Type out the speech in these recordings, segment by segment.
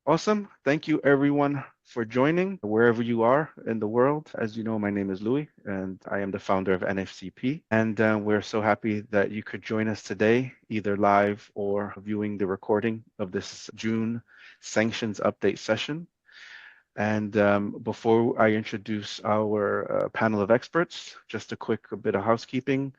Awesome. Thank you, everyone, for joining wherever you are in the world. As you know, my name is Louis, and I am the founder of NFCP. And we're so happy that you could join us today, either live or viewing the recording of this June sanctions update session. And before I introduce our panel of experts, just a bit of housekeeping.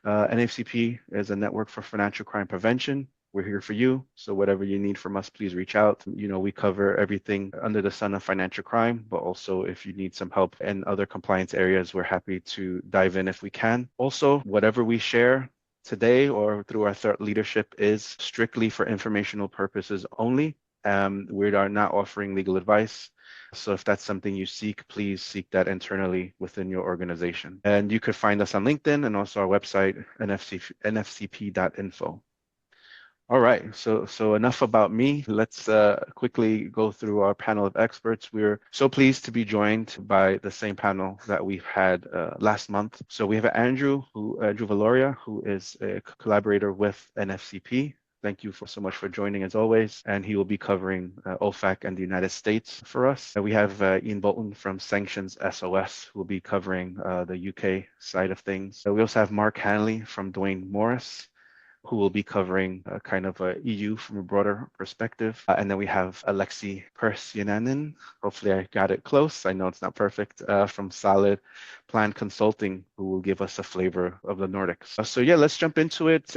NFCP is a network for financial crime prevention. We're here for you. So whatever you need from us, please reach out. We cover everything under the sun of financial crime, but also if you need some help in other compliance areas, we're happy to dive in if we can. Also, whatever we share today or through our thought leadership is strictly for informational purposes only. We are not offering legal advice. So if that's something you seek, please seek that internally within your organization. And you could find us on LinkedIn and also our website, nfcp.info. All right, so enough about me. Let's quickly go through our panel of experts. We're so pleased to be joined by the same panel that we've had last month. So we have Andrew Valoria, who is a collaborator with NFCP. Thank you so much for joining as always. And he will be covering OFAC and the United States for us. We have Ian Bolton from Sanctions SOS, who will be covering the UK side of things. We also have Mark Hanley from Dwayne Morris, who will be covering kind of EU from a broader perspective. And then we have Alexi Persiananen, hopefully I got it close, I know it's not perfect, from Solid Plan Consulting, who will give us a flavor of the Nordics. So yeah, let's jump into it.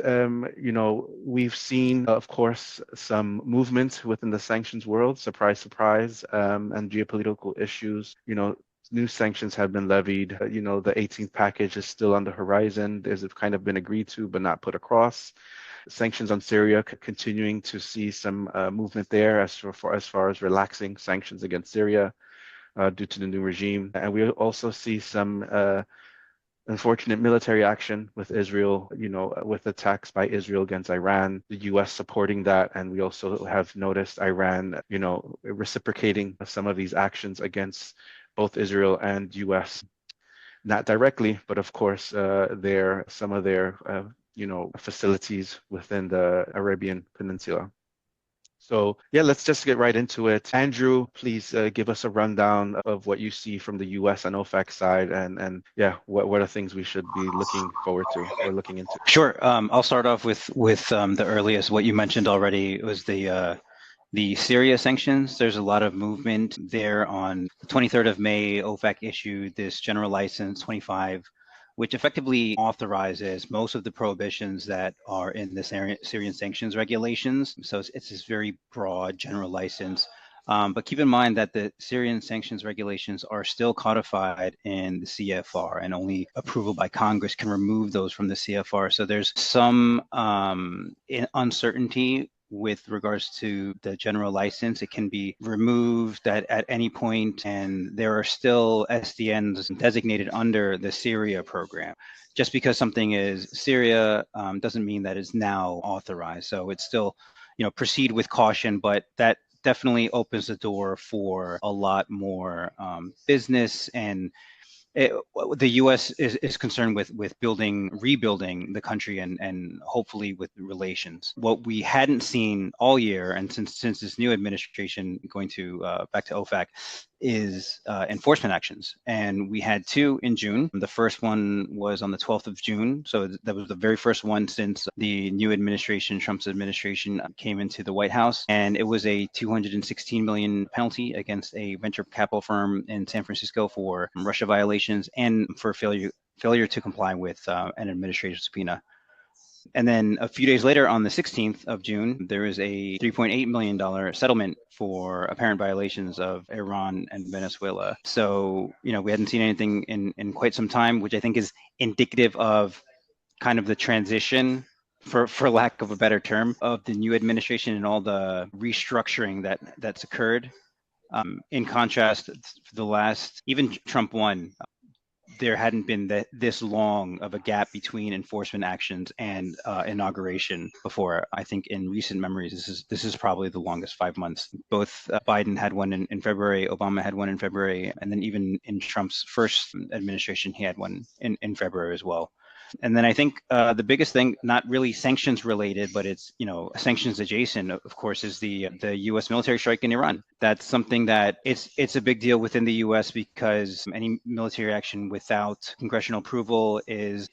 We've seen, of course, some movement within the sanctions world, surprise, surprise, and geopolitical issues. New sanctions have been levied. The 18th package is still on the horizon. There's kind of been agreed to, but not put across. Sanctions on Syria, continuing to see some movement there as far as relaxing sanctions against Syria due to the new regime. And we also see some unfortunate military action with Israel, with attacks by Israel against Iran, the US supporting that. And we also have noticed Iran, reciprocating some of these actions against both Israel and US, not directly, but of course, some of their facilities within the Arabian Peninsula. So yeah, let's just get right into it. Andrew, please give us a rundown of what you see from the US and OFAC side, and yeah, what are things we should be looking forward to or looking into? Sure. I'll start off with the earliest. What you mentioned already was the Syria sanctions. There's a lot of movement there. On the 23rd of May, OFAC issued this General License 25, which effectively authorizes most of the prohibitions that are in the Syrian sanctions regulations. So it's this very broad general license. But keep in mind that the Syrian sanctions regulations are still codified in the CFR, and only approval by Congress can remove those from the CFR. So there's some uncertainty with regards to the general license. It can be removed at any point, and there are still SDNs designated under the Syria program. Just because something is Syria doesn't mean that it's now authorized. So it's still, proceed with caution, but that definitely opens the door for a lot more business. And the U.S. is concerned with rebuilding the country and hopefully with relations. What we hadn't seen all year, and since this new administration going to back to OFAC, is enforcement actions. And we had two in June. The first one was on the 12th of June. So that was the very first one since the new administration, Trump's administration, came into the White House. And it was a $216 million penalty against a venture capital firm in San Francisco for Russia violations and for failure to comply with an administrative subpoena. And then a few days later, on the 16th of June, there is a $3.8 million settlement for apparent violations of Iran and Venezuela. So, we hadn't seen anything in quite some time, which I think is indicative of kind of the transition, for lack of a better term, of the new administration and all the restructuring that's occurred. In contrast, even Trump 1, there hadn't been this long of a gap between enforcement actions and inauguration before. I think in recent memories, this is probably the longest 5 months. Both Biden had one in February, Obama had one in February, and then even in Trump's first administration, he had one in February as well. And then I think the biggest thing, not really sanctions related, but it's, you know, sanctions adjacent, of course, is the U.S. military strike in Iran. That's something that it's a big deal within the U.S. because any military action without congressional approval is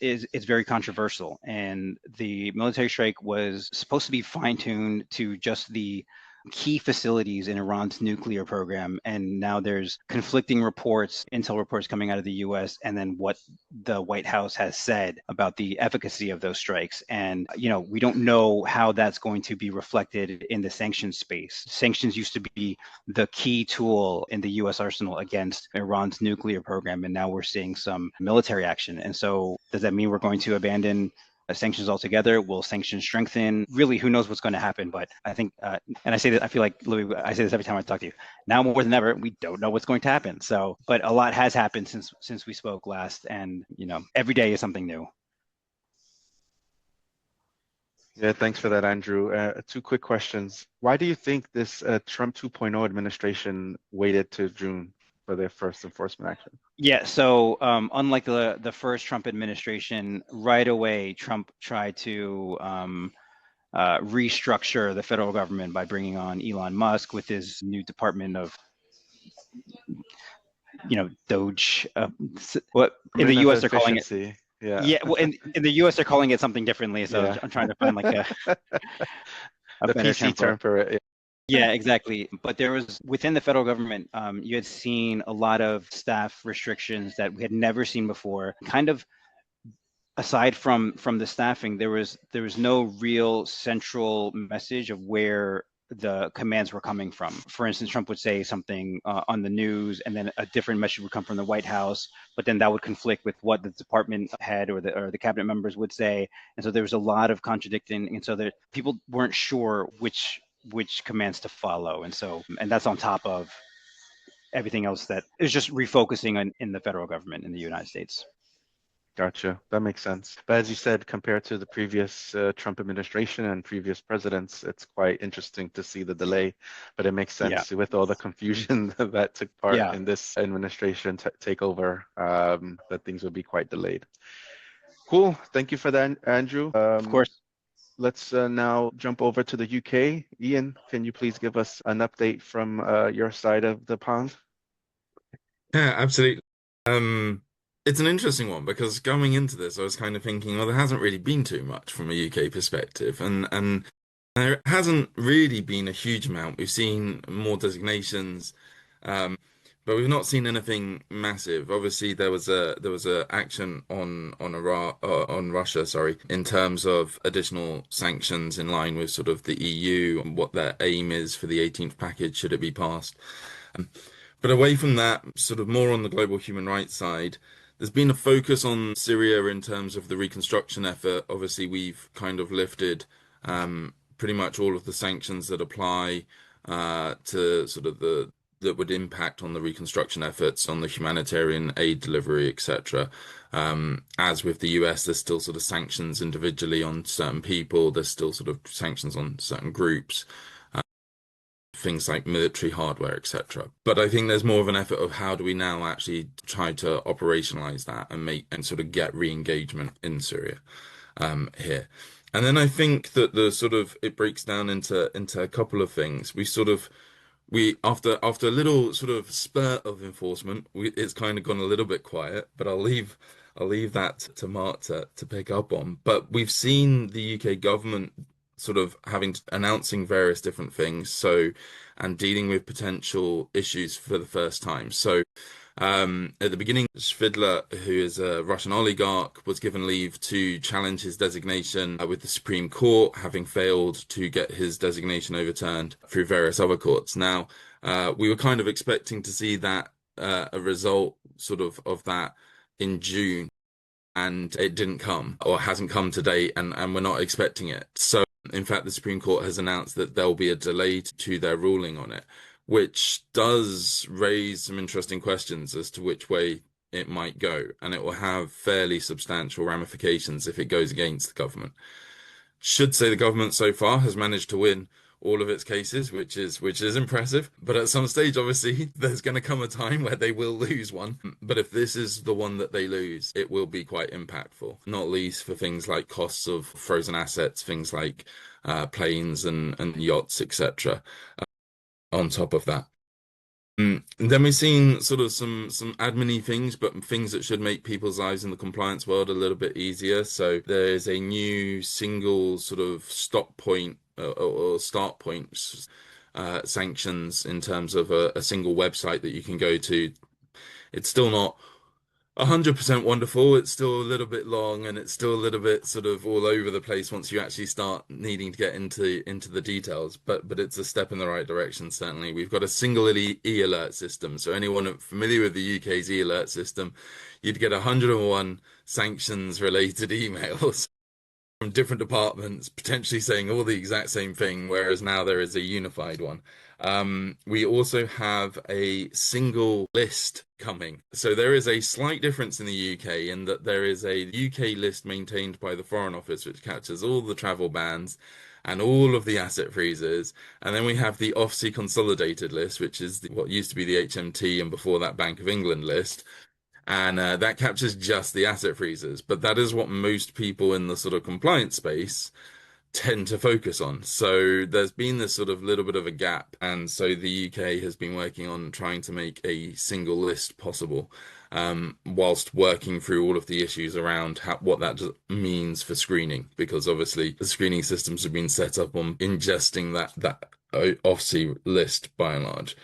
very controversial. And the military strike was supposed to be fine-tuned to just the key facilities in Iran's nuclear program. And now there's conflicting reports, intel reports coming out of the US, and then what the White House has said about the efficacy of those strikes. And, you know, we don't know how that's going to be reflected in the sanctions space. Sanctions used to be the key tool in the US arsenal against Iran's nuclear program. And now we're seeing some military action. And so does that mean we're going to abandon sanctions altogether? Will sanctions strengthen? Really, who knows what's going to happen? But I think, and I say that, I feel like, Louis, I say this every time I talk to you. Now more than ever, we don't know what's going to happen. So, but a lot has happened since we spoke last, and you know, every day is something new. Yeah, thanks for that, Andrew. Two quick questions. Why do you think this Trump 2.0 administration waited to June for their first enforcement action? Yeah, so unlike the first Trump administration, right away Trump tried to restructure the federal government by bringing on Elon Musk with his new department of, you know, Doge. What in the Department of U.S. they're calling it? Efficiency. Yeah. Yeah, well, in the U.S. they're calling it something differently. So Yeah. I'm trying to find like a The better PC term for it. term for it. Yeah, exactly. But there was within the federal government, you had seen a lot of staff restrictions that we had never seen before. Kind of aside from the staffing, there was no real central message of where the commands were coming from. For instance, Trump would say something on the news, and then a different message would come from the White House, but then that would conflict with what the department head or the cabinet members would say, and so there was a lot of contradicting, and so that people weren't sure which commands to follow, and that's on top of everything else that is just refocusing on in the federal government in the United States. Gotcha. That makes sense. But as you said, compared to the previous Trump administration and previous presidents, it's quite interesting to see the delay. But it makes Yeah, sense with all the confusion that took part yeah, in this administration takeover, that things would be quite delayed. Cool. Thank you for that, Andrew. of course. Let's now jump over to the UK. Ian, can you please give us an update from your side of the pond? Yeah, absolutely. Um, it's an interesting one because going into this, I was kind of thinking, well, there hasn't really been too much from a UK perspective, and there hasn't really been a huge amount. We've seen more designations, um, but we've not seen anything massive. Obviously, there was a action on Russia, sorry, in terms of additional sanctions in line with sort of the EU and what their aim is for the 18th package should it be passed. But away from that, sort of more on the global human rights side, there's been a focus on Syria in terms of the reconstruction effort. Obviously, we've kind of lifted pretty much all of the sanctions that apply to sort of the that would impact on the reconstruction efforts, on the humanitarian aid delivery, etc. As with the US, there's still sort of sanctions individually on certain people. There's still sort of sanctions on certain groups, things like military hardware, etc. But I think there's more of an effort of how do we now actually try to operationalize that and make and sort of get re-engagement in Syria here. And then I think that the sort of it breaks down into a couple of things. We after a little sort of spurt of enforcement, it's kind of gone a little bit quiet, but I'll leave that to Mark to pick up on. But we've seen the UK government sort of announcing various different things, and dealing with potential issues for the first time. So at the beginning, Svidler, who is a Russian oligarch, was given leave to challenge his designation with the Supreme Court, having failed to get his designation overturned through various other courts. Now, we were kind of expecting to see that a result of that in June, and it didn't come or hasn't come to date, and we're not expecting it. So, in fact, the Supreme Court has announced that there'll be a delay to their ruling on it, which does raise some interesting questions as to which way it might go, and it will have fairly substantial ramifications if it goes against the government. Should say the government so far has managed to win all of its cases, which is impressive. But at some stage, obviously, there's going to come a time where they will lose one. But if this is the one that they lose, it will be quite impactful, not least for things like costs of frozen assets, things like planes and yachts, etc. On top of that. And then we've seen sort of some admin-y things, but things that should make people's lives in the compliance world a little bit easier. So there's a new single sort of stop point or start point sanctions in terms of a single website that you can go to. It's still not 100% wonderful. It's still a little bit long and it's still a little bit sort of all over the place once you actually start needing to get into the details. But it's a step in the right direction, certainly. We've got a single e-alert system. So anyone familiar with the UK's e-alert system, you'd get 101 sanctions related emails from different departments, potentially saying all the exact same thing, whereas now there is a unified one. We also have a single list coming. So there is a slight difference in the UK in that there is a UK list maintained by the Foreign Office, which captures all the travel bans and all of the asset freezes. And then we have the OFSI consolidated list, which is what used to be the HMT and before that Bank of England list. And that captures just the asset freezes. But that is what most people in the sort of compliance space tend to focus on. So there's been this sort of little bit of a gap. And so the UK has been working on trying to make a single list possible, whilst working through all of the issues around what that means for screening, because obviously the screening systems have been set up on ingesting that OFSI list by and large.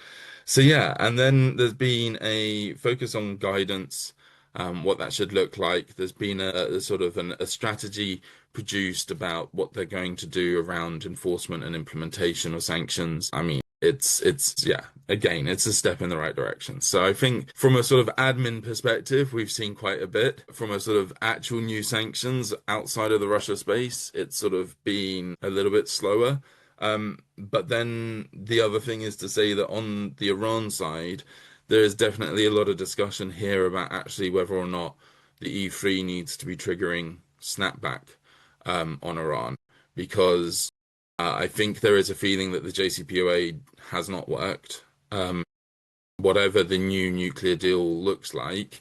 So yeah, and then there's been a focus on guidance, what that should look like. There's been a sort of a strategy produced about what they're going to do around enforcement and implementation of sanctions. I mean, it's yeah, again, it's a step in the right direction. So I think from a sort of admin perspective, we've seen quite a bit. From a sort of actual new sanctions outside of the Russia space, it's sort of been a little bit slower. But then the other thing is to say that on the Iran side, there is definitely a lot of discussion here about actually whether or not the E3 needs to be triggering snapback on Iran, because I think there is a feeling that the JCPOA has not worked. Whatever the new nuclear deal looks like,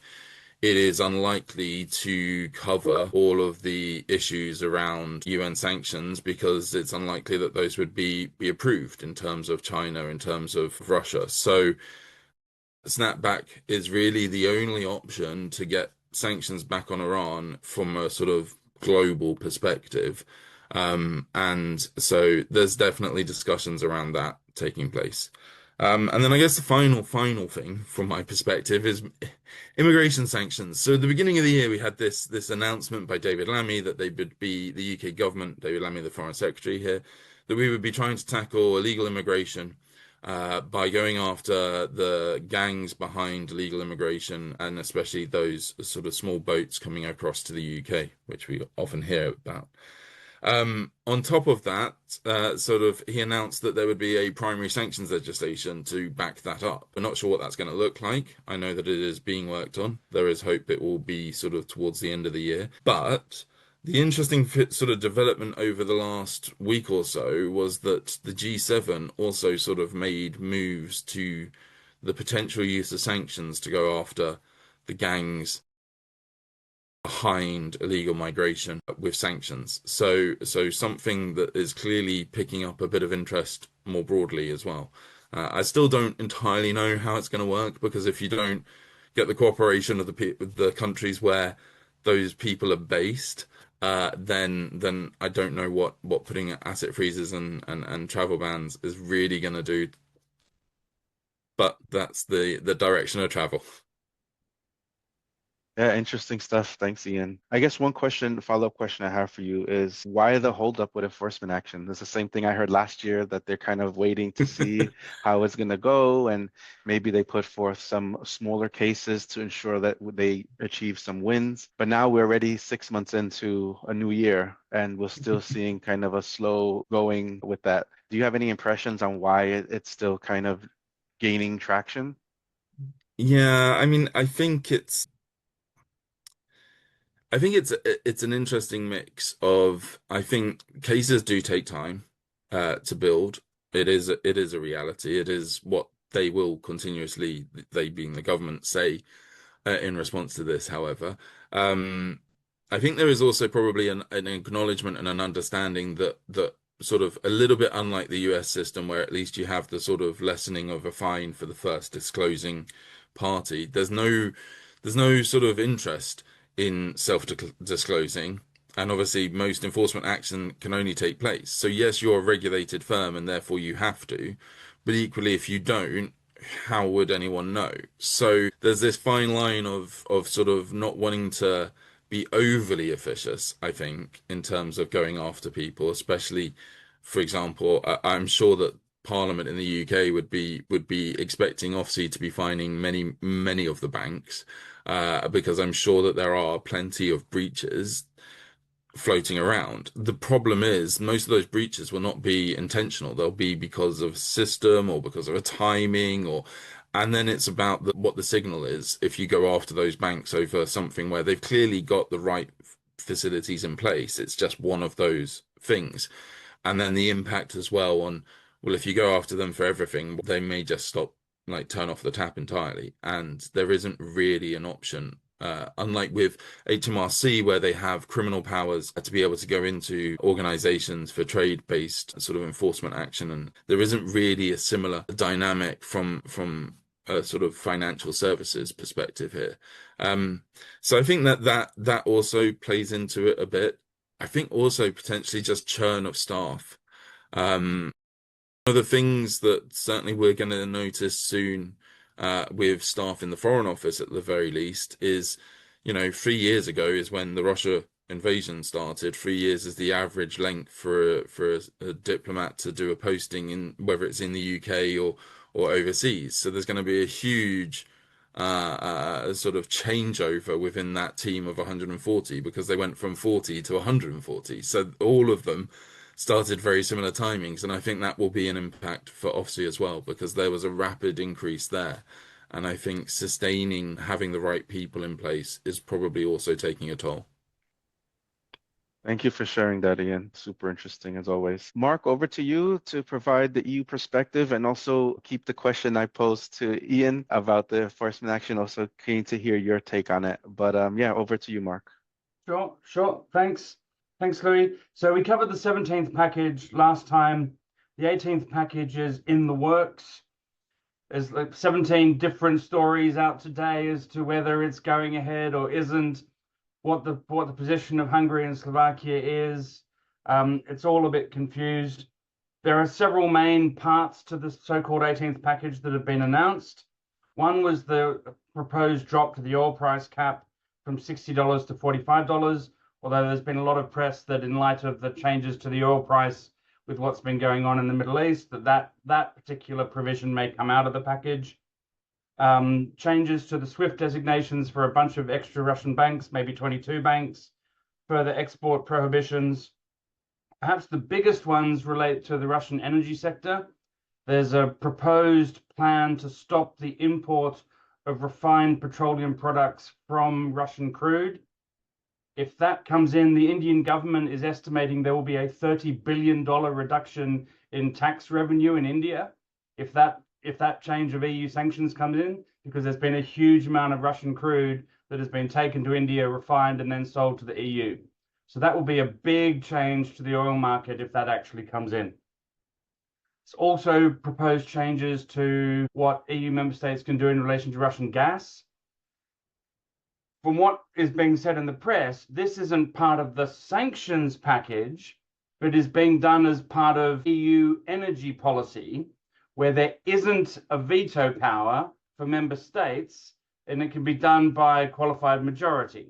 it is unlikely to cover all of the issues around UN sanctions, because it's unlikely that those would be approved in terms of China, in terms of Russia. So snapback is really the only option to get sanctions back on Iran from a sort of global perspective. And so there's definitely discussions around that taking place. And then I guess the final thing from my perspective is immigration sanctions. So at the beginning of the year, we had this announcement by David Lammy that they would be, the UK government, David Lammy, the Foreign Secretary here, that we would be trying to tackle illegal immigration by going after the gangs behind illegal immigration, and especially those sort of small boats coming across to the UK, which we often hear about. On top of that, he announced that there would be a primary sanctions legislation to back that up. We're not sure what that's going to look like. I know that it is being worked on. There is hope it will be sort of towards the end of the year. But the interesting sort of development over the last week or so was that the G7 also sort of made moves to the potential use of sanctions to go after the gangs behind illegal migration with sanctions. So something that is clearly picking up a bit of interest more broadly as well. I still don't entirely know how it's going to work, because if you don't get the cooperation of the countries where those people are based, then I don't know what putting asset freezes and travel bans is really going to do. But that's the direction of travel. Yeah, interesting stuff. Thanks, Ian. I guess one follow-up question I have for you is, why the holdup with enforcement action? It's the same thing I heard last year, that they're kind of waiting to see how it's going to go, and maybe they put forth some smaller cases to ensure that they achieve some wins. But now we're already 6 months into a new year, and we're still seeing kind of a slow going with that. Do you have any impressions on why it's still kind of gaining traction? Yeah, I mean, I think it's an interesting mix of, I think cases do take time. to build. It is a reality. It is what they will continuously, they being the government, say in response to this. However, um, I think there is also probably an acknowledgement and an understanding that sort of a little bit unlike the US system, where at least you have the sort of lessening of a fine for the first disclosing party. There's no sort of interest in self-disclosing. And obviously, most enforcement action can only take place. So yes, you're a regulated firm and therefore you have to. But equally, if you don't, how would anyone know? So there's this fine line of sort of not wanting to be overly officious, I think, in terms of going after people, especially, for example, I'm sure that Parliament in the UK would be expecting OFSI to be fining many of the banks, because I'm sure that there are plenty of breaches floating around. The problem is most of those breaches will not be intentional. They'll be because of system or because of a timing and then it's about what the signal is if you go after those banks over something where they've clearly got the right facilities in place. It's just one of those things. And then the impact as well on, well, if you go after them for everything, they may just stop, like turn off the tap entirely. And there isn't really an option. Unlike with HMRC, where they have criminal powers to be able to go into organizations for trade-based sort of enforcement action, and there isn't really a similar dynamic from a sort of financial services perspective here. So I think that also plays into it a bit. I think also potentially just churn of staff. One of the things that certainly we're going to notice soon, with staff in the Foreign Office at the very least, is, 3 years ago is when the Russia invasion started. 3 years is the average length for a diplomat to do a posting, in whether it's in the UK or overseas. So there's going to be a huge sort of changeover within that team of 140, because they went from 40 to 140. So all of them started very similar timings, and I think that will be an impact for OFSI as well, because there was a rapid increase there. And I think sustaining having the right people in place is probably also taking a toll. Thank you for sharing that, Ian. Super interesting as always. Mark, over to you to provide the EU perspective and also keep the question I posed to Ian about the enforcement action. Also keen to hear your take on it. But yeah, over to you, Mark. Sure. Thanks, Louis. So we covered the 17th package last time. The 18th package is in the works. There's like 17 different stories out today as to whether it's going ahead or isn't, what the position of Hungary and Slovakia is. It's all a bit confused. There are several main parts to the so-called 18th package that have been announced. One was the proposed drop to the oil price cap from $60 to $45, although there's been a lot of press that in light of the changes to the oil price with what's been going on in the Middle East, that particular provision may come out of the package. Changes to the SWIFT designations for a bunch of extra Russian banks, maybe 22 banks, further export prohibitions. Perhaps the biggest ones relate to the Russian energy sector. There's a proposed plan to stop the import of refined petroleum products from Russian crude. If that comes in, the Indian government is estimating there will be a $30 billion reduction in tax revenue in India if that change of EU sanctions comes in, because there's been a huge amount of Russian crude that has been taken to India, refined, and then sold to the EU. So that will be a big change to the oil market if that actually comes in. It's also proposed changes to what EU member states can do in relation to Russian gas. From what is being said in the press, this isn't part of the sanctions package, but is being done as part of EU energy policy, where there isn't a veto power for member states, and it can be done by qualified majority.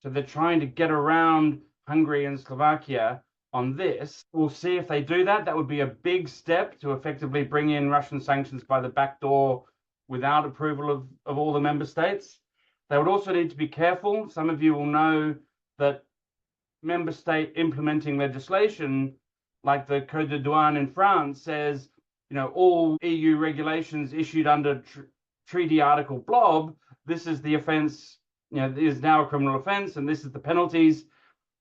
So they're trying to get around Hungary and Slovakia on this. We'll see if they do that. That would be a big step to effectively bring in Russian sanctions by the back door without approval of all the member states. They would also need to be careful. Some of you will know that member state implementing legislation, like the Code de Douane in France, says, all EU regulations issued under treaty article blob, this is the offense, is now a criminal offense, and this is the penalties.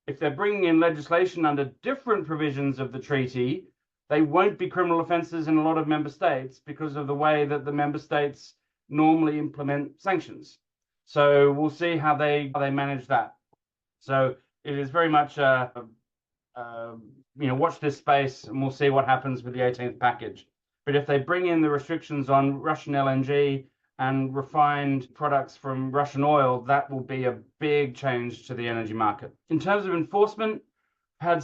If they're bringing in legislation under different provisions of the treaty, They won't be criminal offences in a lot of member states because of the way that the member states normally implement sanctions. So we'll see how they manage that. So it is very much watch this space, and we'll see what happens with the 18th package. But if they bring in the restrictions on Russian LNG and refined products from Russian oil, that will be a big change to the energy market. In terms of enforcement, had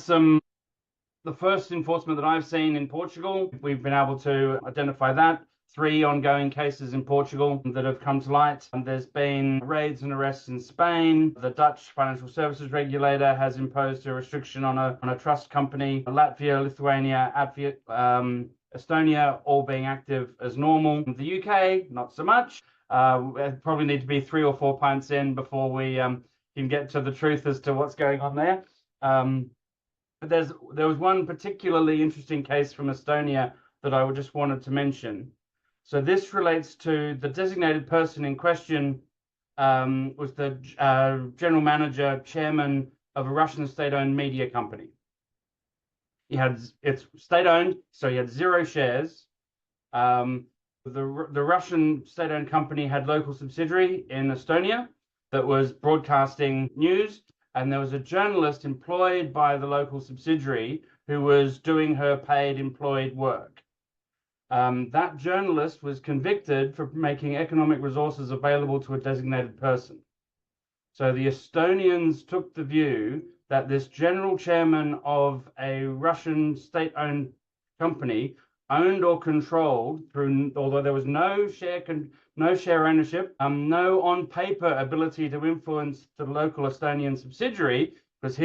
the first enforcement that I've seen in Portugal. We've been able to identify that. 3 ongoing cases in Portugal that have come to light. And there's been raids and arrests in Spain. The Dutch financial services regulator has imposed a restriction on a trust company. Latvia, Lithuania, Estonia, all being active as normal. The UK, not so much. Probably need to be 3 or 4 pints in before we can get to the truth as to what's going on there. But there was one particularly interesting case from Estonia that I just wanted to mention. So this relates to the designated person in question was the general manager, chairman of a Russian state-owned media company. It's state-owned, so he had 0 shares. The Russian state-owned company had local subsidiary in Estonia that was broadcasting news, and there was a journalist employed by the local subsidiary who was doing her paid employed work. That journalist was convicted for making economic resources available to a designated person. So the Estonians took the view that this general chairman of a Russian state-owned company owned or controlled through, although there was no share ownership, no on-paper ability to influence the local Estonian subsidiary, because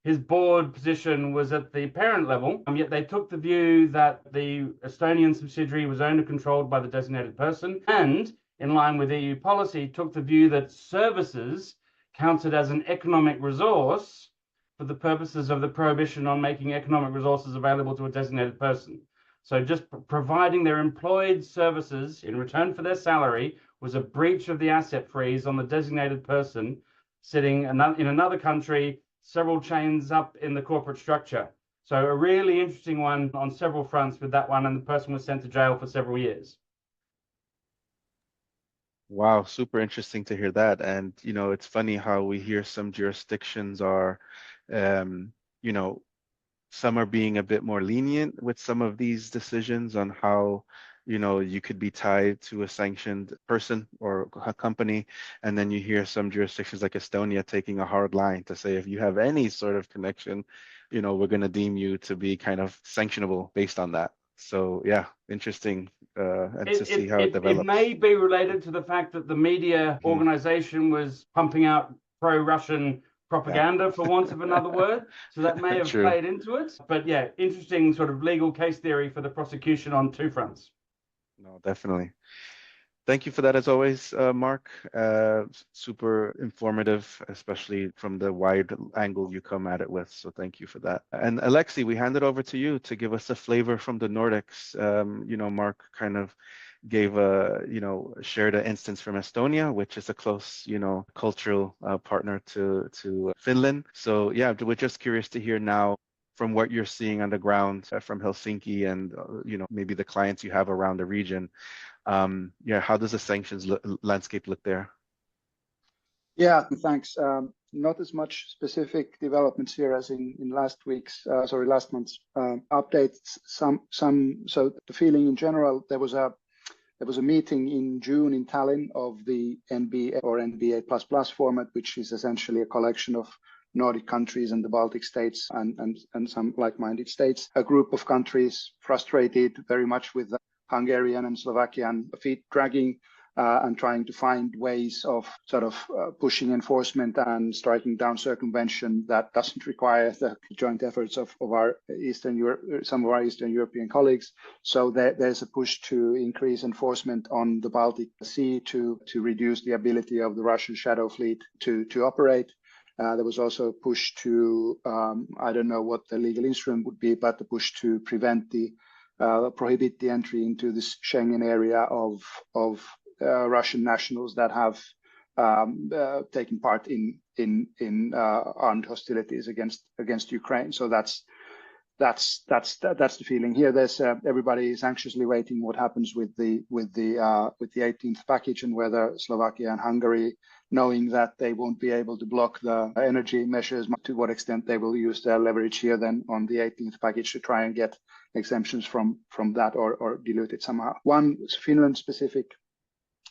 his board position was at the parent level, yet they took the view that the Estonian subsidiary was owned and controlled by the designated person, and, in line with EU policy, took the view that services counted as an economic resource for the purposes of the prohibition on making economic resources available to a designated person. So just providing their employed services in return for their salary was a breach of the asset freeze on the designated person sitting in another country, several chains up in the corporate structure. So a really interesting one on several fronts with that one, and the person was sent to jail for several years. Wow, super interesting to hear that. And, it's funny how we hear some jurisdictions are, um, you know, some are being a bit more lenient with some of these decisions on how, you could be tied to a sanctioned person or a company. And then you hear some jurisdictions like Estonia taking a hard line to say, if you have any sort of connection, we're going to deem you to be kind of sanctionable based on that. So yeah, interesting, and to see how it It develops. may be related to the fact that the media organization was pumping out pro-Russian propaganda, for want of another word. So that may have True. played into it. But yeah, interesting sort of legal case theory for the prosecution on 2 fronts. No, definitely. Thank you for that as always, Mark. Super informative, especially from the wide angle you come at it with. So thank you for that. And Alexi, we hand it over to you to give us a flavor from the Nordics. Mark kind of gave shared an instance from Estonia, which is a close, cultural partner to Finland. So yeah, we're just curious to hear now from what you're seeing on the ground from Helsinki and, maybe the clients you have around the region. How does the sanctions landscape look there? Yeah, thanks. Not as much specific developments here as in last month's updates. So the feeling in general, there was a meeting in June in Tallinn of the NBA or NBA++ format, which is essentially a collection of Nordic countries and the Baltic states and some like-minded states. A group of countries frustrated very much with the Hungarian and Slovakian feet dragging and trying to find ways of sort of pushing enforcement and striking down circumvention that doesn't require the joint efforts of some of our Eastern European colleagues. So there's a push to increase enforcement on the Baltic Sea to reduce the ability of the Russian shadow fleet to operate. There was also a push to, I don't know what the legal instrument would be, but the push to prohibit the entry into this Schengen area of Russian nationals that have taken part in armed hostilities against Ukraine. So that's that's the feeling here. There's everybody is anxiously waiting what happens with the 18th package and whether Slovakia and Hungary, knowing that they won't be able to block the energy measures, to what extent they will use their leverage here then on the 18th package to try and get exemptions from that or dilute it somehow. One Finland specific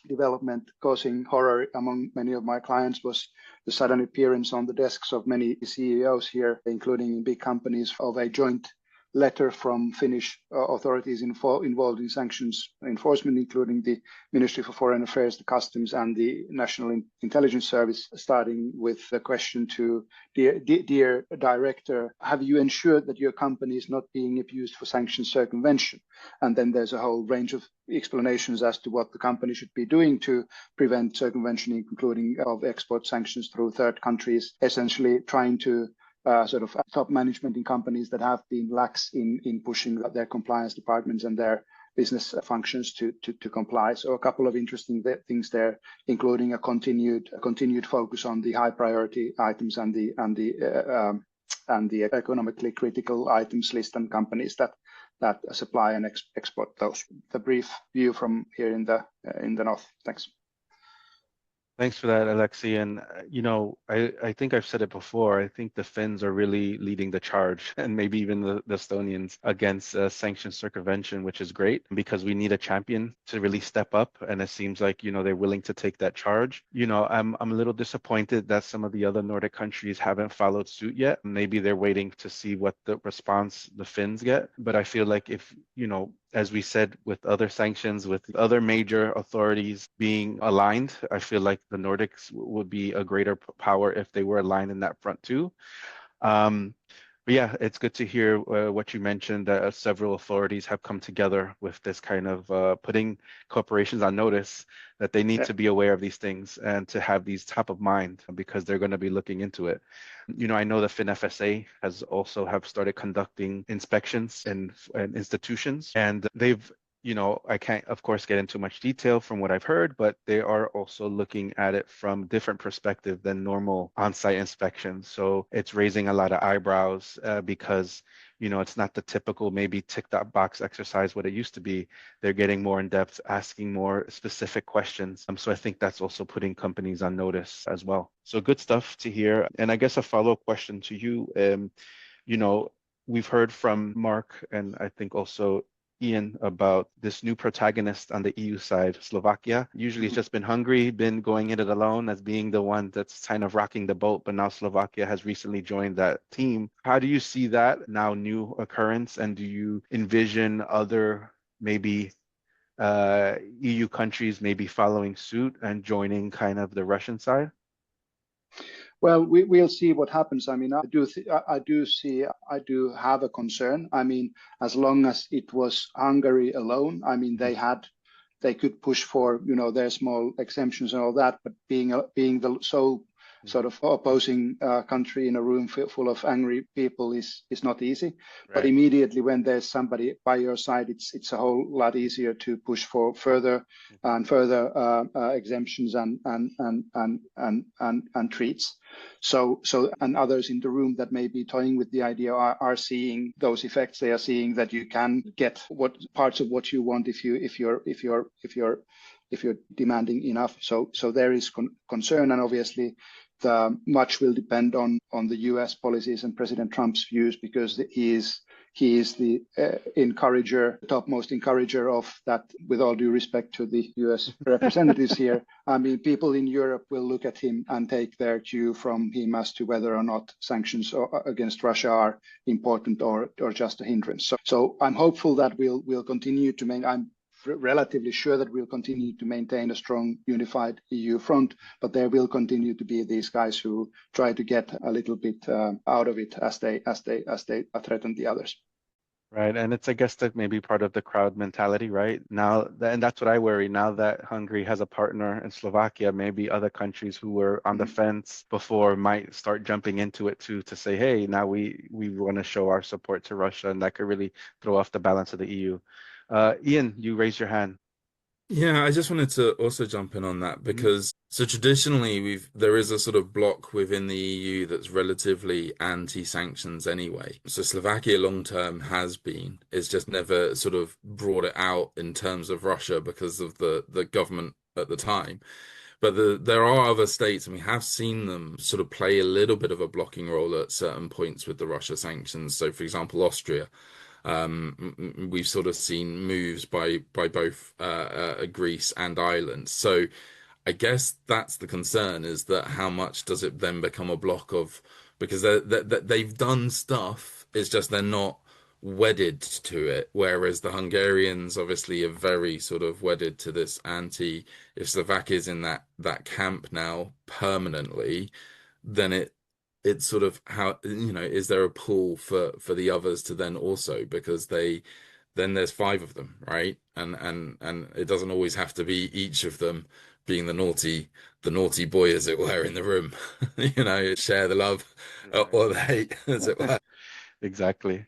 development causing horror among many of my clients was the sudden appearance on the desks of many CEOs here, including big companies, of a joint letter from Finnish authorities involved in sanctions enforcement, including the Ministry for Foreign Affairs, the Customs, and the National Intelligence Service, starting with the question to dear Director, have you ensured that your company is not being abused for sanctions circumvention? And then there's a whole range of explanations as to what the company should be doing to prevent circumvention, including of export sanctions through third countries, essentially trying to sort of top management in companies that have been lax in pushing their compliance departments and their business functions to comply. So a couple of interesting things there, including a continued focus on the high priority items and the economically critical items list and companies that supply and export those. The brief view from here in the north. Thanks. Thanks for that, Alexei. And, I think I've said it before. I think the Finns are really leading the charge, and maybe even the Estonians, against sanction circumvention, which is great because we need a champion to really step up. And it seems like, they're willing to take that charge. I'm a little disappointed that some of the other Nordic countries haven't followed suit yet. Maybe they're waiting to see what the response the Finns get. But I feel like if, as we said, with other sanctions, with other major authorities being aligned, I feel like the Nordics would be a greater power if they were aligned in that front too. But yeah, it's good to hear what you mentioned, that several authorities have come together with this kind of putting corporations on notice that they need to be aware of these things and to have these top of mind because they're going to be looking into it. I know the FinFSA has also have started conducting inspections in institutions, and they've I can't, of course, get into much detail from what I've heard, but they are also looking at it from different perspective than normal on-site inspections. So it's raising a lot of eyebrows because, it's not the typical maybe tick that box exercise what it used to be. They're getting more in depth, asking more specific questions. So I think that's also putting companies on notice as well. So good stuff to hear. And I guess a follow-up question to you, we've heard from Mark and I think also Ian about this new protagonist on the EU side, Slovakia. Usually it's just been Hungary, been going at it alone as being the one that's kind of rocking the boat, but now Slovakia has recently joined that team. How do you see that now new occurrence, and do you envision other maybe EU countries maybe following suit and joining kind of the Russian side? Well, we'll see what happens. I mean, I do have a concern. I mean, as long as it was Hungary alone, I mean, they could push for, their small exemptions and all that, but being the sole sort of opposing country in a room full of angry people is not easy. Right. But immediately when there's somebody by your side, it's a whole lot easier to push for further and further exemptions and treats. So and others in the room that may be toying with the idea are seeing those effects. They are seeing that you can get what parts of what you want if you're demanding enough. So there is concern, and obviously much will depend on the U.S. policies and President Trump's views, because he is the topmost encourager of that. With all due respect to the U.S. representatives here, I mean, people in Europe will look at him and take their cue from him as to whether or not sanctions against Russia are important or just a hindrance. So I'm hopeful that we'll continue to I'm relatively sure that we'll continue to maintain a strong unified EU front, but there will continue to be these guys who try to get a little bit out of it as they threaten the others. Right, and it's, I guess, that maybe part of the crowd mentality, right? Now, and that's what I worry. Now that Hungary has a partner in Slovakia, maybe other countries who were on the fence before might start jumping into it too, to say, hey, now we want to show our support to Russia, and that could really throw off the balance of the EU. Ian, you raised your hand. Yeah, I just wanted to also jump in on that Mhm. because so traditionally there is a sort of bloc within the EU that's relatively anti-sanctions anyway. So Slovakia long term has been. It's just never sort of brought it out in terms of Russia because of the government at the time. But there are other states, and we have seen them sort of play a little bit of a blocking role at certain points with the Russia sanctions. So, for example, Austria. We've sort of seen moves by both Greece and Ireland. So I guess that's the concern is that how much does it then become a block of because they've done stuff, it's just they're not wedded to it, whereas the Hungarians obviously are very sort of wedded to this anti. If Slovakia's in that camp now permanently, then it's sort of how is there a pull for the others to then also because then there's five of them, right? And it doesn't always have to be each of them being the naughty boy, as it were, in the room. Share the love Right. or the hate, as it were. Exactly.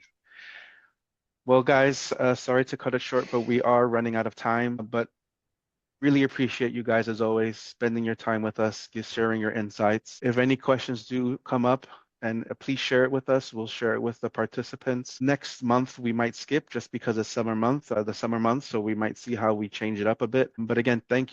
Well, guys, sorry to cut it short, but we are running out of time. But really appreciate you guys, as always, spending your time with us, just sharing your insights. If any questions do come up, and please share it with us. We'll share it with the participants. Next month, we might skip just because it's the summer month, so we might see how we change it up a bit. But again, thank you